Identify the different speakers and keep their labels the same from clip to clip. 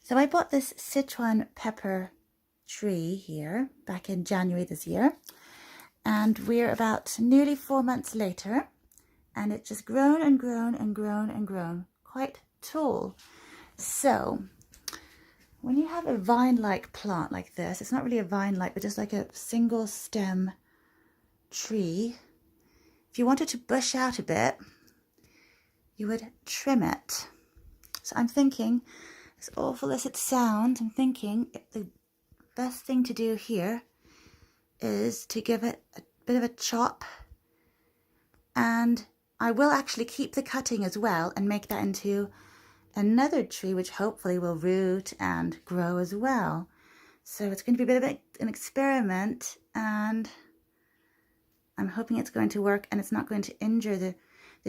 Speaker 1: So I bought this Szechuan pepper tree here back in January this year, and we're about nearly 4 months later, and it's just grown and grown and grown and grown, quite tall. So when you have a vine-like plant like this, it's not really a vine-like, but just like a single stem tree, if you wanted to bush out a bit, you would trim it. So I'm thinking, as awful as it sounds, I'm thinking the best thing to do here is to give it a bit of a chop, and I will actually keep the cutting as well and make that into another tree which hopefully will root and grow as well. So it's going to be a bit of an experiment, and I'm hoping it's going to work and it's not going to injure the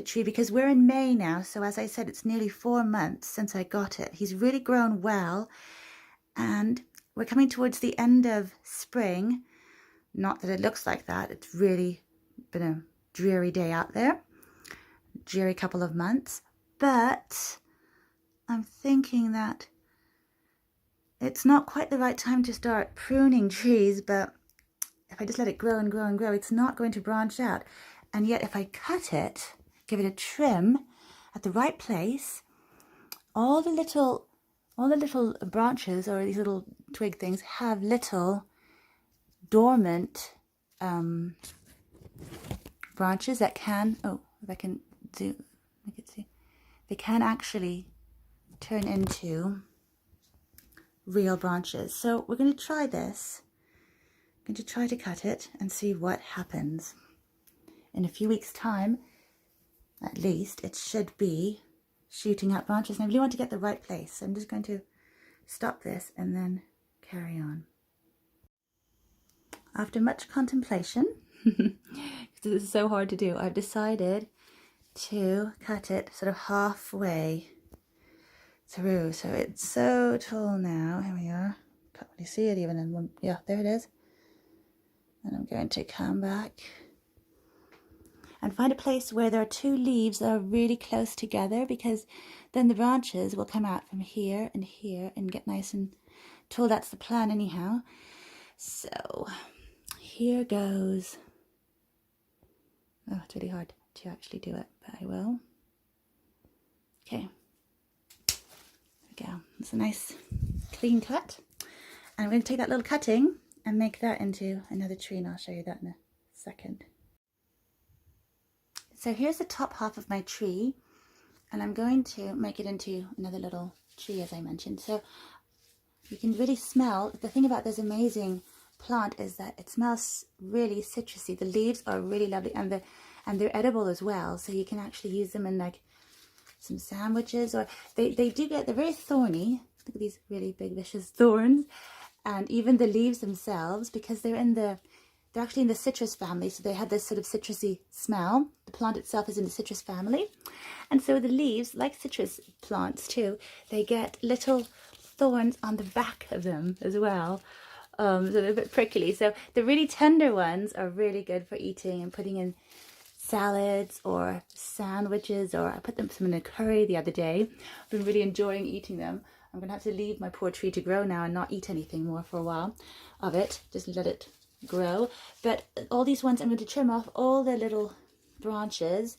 Speaker 1: tree, because we're in May now. So as I said, it's nearly 4 months since I got it. He's really grown well, and we're coming towards the end of spring. Not that it looks like that. It's really been a dreary day out there, dreary couple of months, but I'm thinking that it's not quite the right time to start pruning trees, but if I just let it grow and grow and grow, it's not going to branch out. And yet if I cut it, give it a trim at the right place, all the little branches or these little twig things have little dormant branches that can, if I can do, I can see, they can actually turn into real branches. So we're going to try this. I'm going to try to cut it and see what happens. In a few weeks' time, at least, it should be shooting out branches. And I really want to get the right place. So I'm just going to stop this and then carry on. After much contemplation, because this is so hard to do, I've decided to cut it sort of halfway through. So it's so tall now. Here we are. Can't really see it even in one. Yeah, there it is. And I'm going to come back and find a place where there are 2 leaves that are really close together, because then the branches will come out from here and get nice and tall. That's the plan anyhow. So here goes. Oh, it's really hard to actually do it, but I will. Okay. There we go. It's a nice clean cut. And I'm going to take that little cutting and make that into another tree, and I'll show you that in a second. So here's the top half of my tree, and I'm going to make it into another little tree, as I mentioned. So you can really smell, the thing about this amazing plant is that it smells really citrusy. The leaves are really lovely, and they're edible as well. So you can actually use them in like some sandwiches, or they're very thorny. Look at these really big vicious thorns, and even the leaves themselves, because they're actually in the citrus family, so they have this sort of citrusy smell. The plant itself is in the citrus family, and so the leaves, like citrus plants too, they get little thorns on the back of them as well. So they're a bit prickly. So the really tender ones are really good for eating and putting in salads or sandwiches, or I put some in a curry the other day. I've been really enjoying eating them. I'm going to have to leave my poor tree to grow now and not eat anything more for a while of it. Just let it grow. But all these ones, I'm going to trim off all the little branches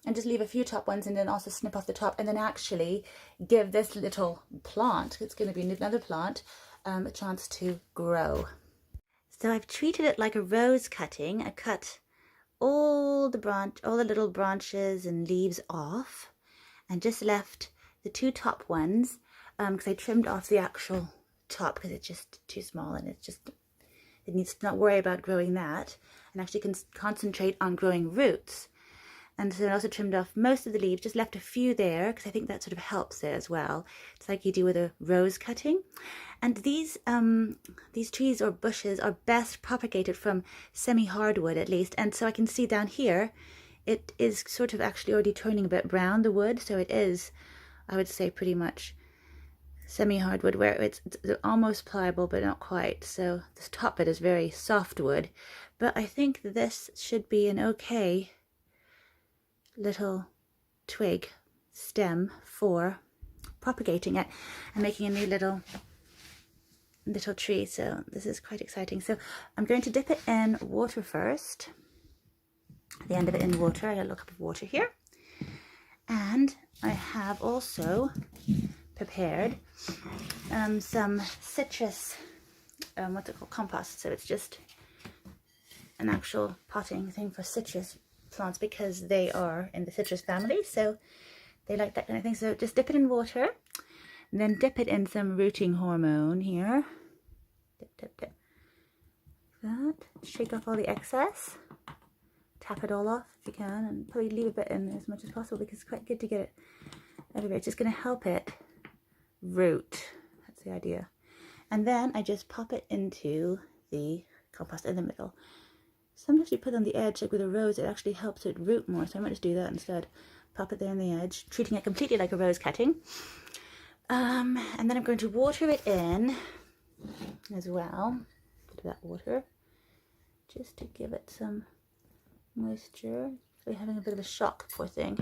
Speaker 1: and just leave a few top ones, and then also snip off the top, and then actually give this little plant, it's going to be another plant, a chance to grow. So I've treated it like a rose cutting. I cut all the little branches and leaves off, and just left the 2 top ones, because I trimmed off the actual top because it's just too small, and it needs to not worry about growing that, and actually can concentrate on growing roots. And so I also trimmed off most of the leaves, just left a few there, because I think that sort of helps it as well. It's like you do with a rose cutting. And these trees or bushes are best propagated from semi-hardwood at least. And so I can see down here, it is sort of actually already turning a bit brown, the wood. So it is, I would say, pretty much semi-hardwood, where it's almost pliable, but not quite. So this top bit is very soft wood. But I think this should be an okay little twig stem for propagating it and making a new little tree. So this is quite exciting. So I'm going to dip it in water first. The end of it in water. I got a little cup of water here. And I have also prepared some citrus, what's it called, compost. So it's just an actual potting thing for citrus plants because they are in the citrus family, so they like that kind of thing. So just dip it in water and then dip it in some rooting hormone here. Dip, dip, dip. Like that. Shake off all the excess. Tap it all off if you can, and probably leave a bit in as much as possible because it's quite good to get it everywhere. It's just going to help it root. That's the idea. And then I just pop it into the compost in the middle. Sometimes you put it on the edge, like with a rose, it actually helps it root more. So I might just do that instead. Pop it there on the edge, treating it completely like a rose cutting. And then I'm going to water it in as well. Bit of that water, just to give it some moisture. So we're having a bit of a shock, poor thing.